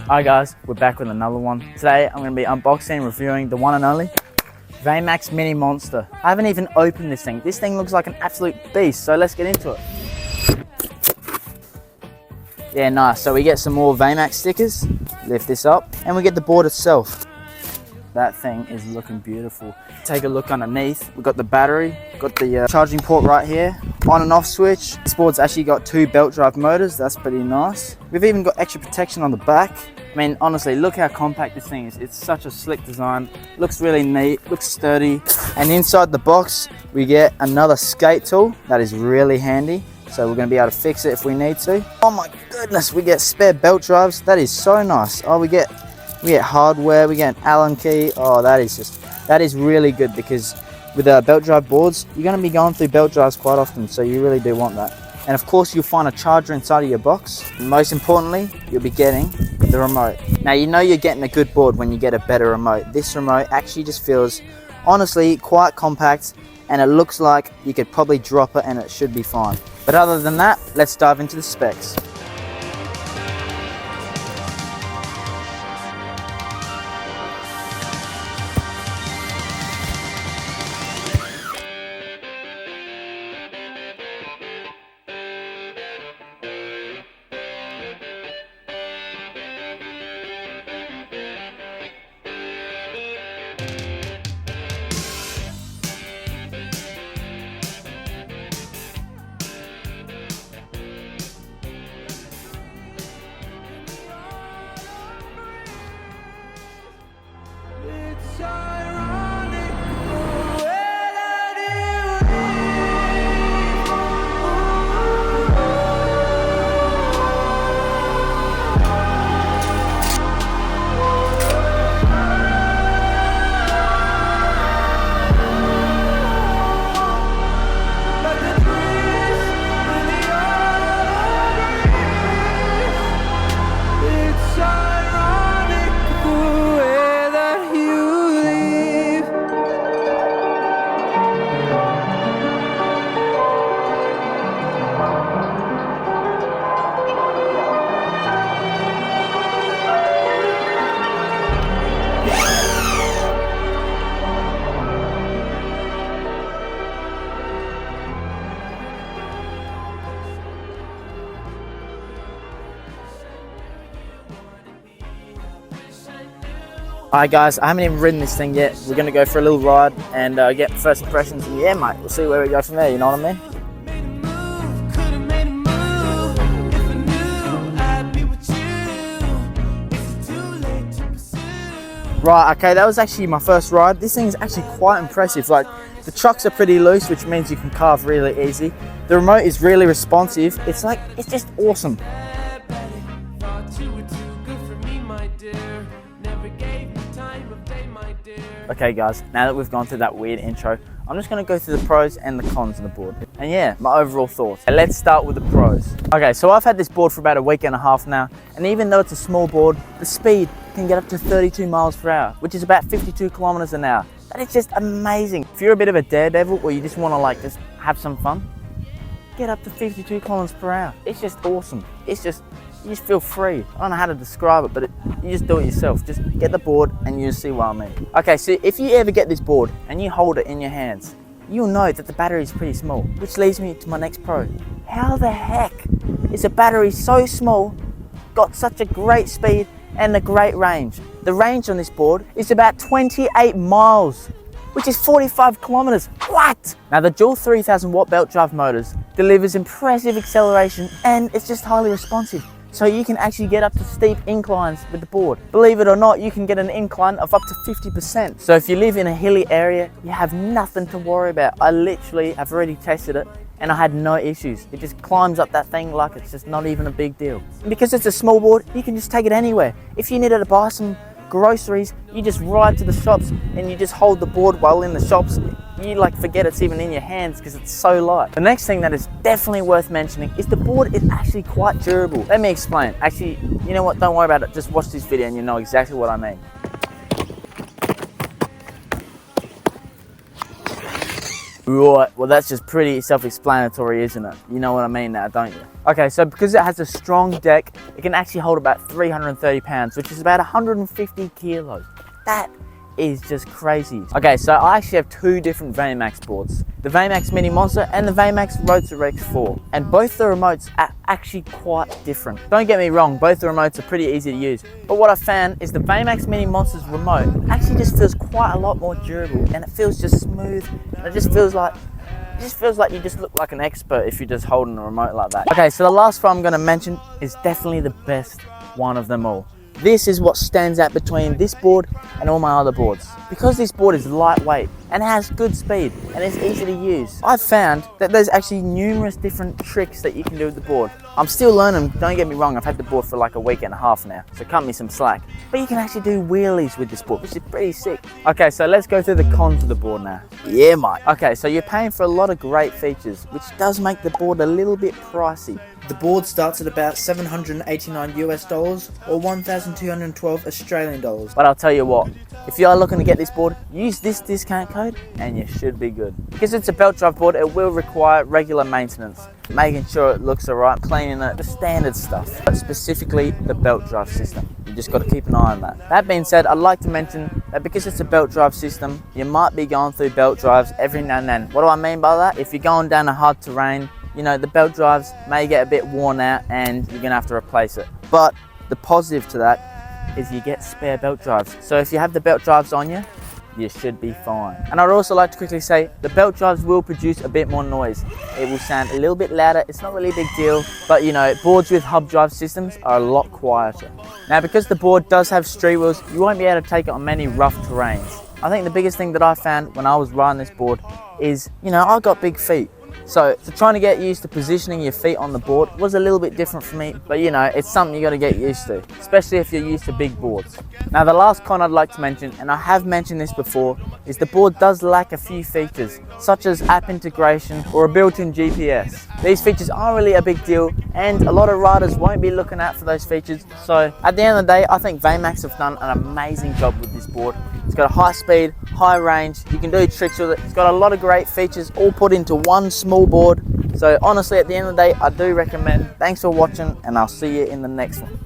Hi guys, we're back with another one. Today I'm going to be unboxing and reviewing the one and only VayMax Mini Monster. I haven't even opened this thing. This thing looks like an absolute beast, so let's get into it. Yeah, nice. So we get some more VayMax stickers, lift this up, and we get the board itself. That thing is looking beautiful. Take a look underneath. We've got the battery, got the charging port right here, on and off switch. This board's actually got 2 belt drive motors. That's pretty nice. We've even got extra protection on the back. I mean, honestly, look how compact this thing is. It's such a slick design. Looks really neat, looks sturdy. And inside the box, we get another skate tool. That is really handy. So we're going to be able to fix it if we need to. Oh my goodness, we get spare belt drives. That is so nice. Oh, we get hardware, we get an Allen key. Oh, that is really good, because with belt drive boards, you're going to be going through belt drives quite often, so you really do want that. And of course, you'll find a charger inside of your box. And most importantly, you'll be getting the remote. Now, you know you're getting a good board when you get a better remote. This remote actually just feels, honestly, quite compact, and it looks like you could probably drop it and it should be fine. But other than that, let's dive into the specs. Alright guys, I haven't even ridden this thing yet. We're going to go for a little ride and get first impressions. And yeah mate, we'll see where we go from there, you know what I mean? Right, okay, that was actually my first ride. This thing is actually quite impressive. Like, the trucks are pretty loose, which means you can carve really easy. The remote is really responsive. It's just awesome. Okay guys, now that we've gone through that weird intro, I'm just going to go through the pros and the cons of the board. And yeah, my overall thoughts. Let's start with the pros. Okay, so I've had this board for about a week and a half now, and even though it's a small board, the speed can get up to 32 miles per hour, which is about 52 kilometers an hour. That is just amazing. If you're a bit of a daredevil or you just want to just have some fun, get up to 52 kilometers per hour. It's just awesome. You just feel free. I don't know how to describe it, but you just do it yourself. Just get the board and you'll see what I mean. Okay, so if you ever get this board and you hold it in your hands, you'll know that the battery is pretty small, which leads me to my next pro. How the heck is a battery so small, got such a great speed and a great range? The range on this board is about 28 miles, which is 45 kilometers. What? Now the dual 3000 watt belt drive motors delivers impressive acceleration, and it's just highly responsive. So you can actually get up to steep inclines with the board. Believe it or not, you can get an incline of up to 50%. So if you live in a hilly area, you have nothing to worry about. I literally have already tested it and I had no issues. It just climbs up that thing like it's just not even a big deal. And because it's a small board, you can just take it anywhere. If you needed to buy some groceries, you just ride to the shops and you just hold the board while in the shops. You forget it's even in your hands because it's so light. The next thing that is definitely worth mentioning is the board is actually quite durable. Let me explain. Actually, you know what, don't worry about it. Just watch this video and you know exactly what I mean. Right, well that's just pretty self-explanatory, isn't it? You know what I mean now, don't you? Okay, so because it has a strong deck, it can actually hold about 330 pounds, which is about 150 kilos. That is just crazy. Okay, so I actually have two different VMAX boards. The VMAX Mini Monster and the VMAX Rotarex 4. And both the remotes are actually quite different. Don't get me wrong, both the remotes are pretty easy to use. But what I found is the VMAX Mini Monster's remote actually just feels quite a lot more durable, and it feels just smooth. And it just feels like you just look like an expert if you're just holding a remote like that. Okay, so the last one I'm gonna mention is definitely the best one of them all. This is what stands out between this board and all my other boards. Because this board is lightweight and has good speed and it's easy to use, I've found that there's actually numerous different tricks that you can do with the board. I'm still learning, don't get me wrong, I've had the board for like a week and a half now, so cut me some slack. But you can actually do wheelies with this board, which is pretty sick. Okay, so let's go through the cons of the board now. Yeah, mate. Okay, so you're paying for a lot of great features, which does make the board a little bit pricey. The board starts at about $789 US or 1,212 Australian dollars. But I'll tell you what, if you are looking to get this board, use this discount code and you should be good. Because it's a belt drive board, it will require regular maintenance, making sure it looks alright, cleaning it, the standard stuff, but specifically the belt drive system. You just got to keep an eye on that. That being said, I'd like to mention that because it's a belt drive system, you might be going through belt drives every now and then. What do I mean by that? If you're going down a hard terrain, you know, the belt drives may get a bit worn out and you're gonna have to replace it. But the positive to that is you get spare belt drives. So if you have the belt drives on you, you should be fine. And I'd also like to quickly say, the belt drives will produce a bit more noise. It will sound a little bit louder. It's not really a big deal, but you know, boards with hub drive systems are a lot quieter. Now, because the board does have street wheels, you won't be able to take it on many rough terrains. I think the biggest thing that I found when I was riding this board is, you know, I got big feet. So trying to get used to positioning your feet on the board was a little bit different for me, but you know, it's something you got to get used to, especially if you're used to big boards. Now the last con I'd like to mention, and I have mentioned this before, is the board does lack a few features, such as app integration or a built-in GPS. These features aren't really a big deal, and a lot of riders won't be looking out for those features. So at the end of the day, I think VMAX have done an amazing job with this board. It's got a high speed, high range, you can do tricks with it. It's got a lot of great features all put into one small board. So honestly, at the end of the day, I do recommend. Thanks for watching, and I'll see you in the next one.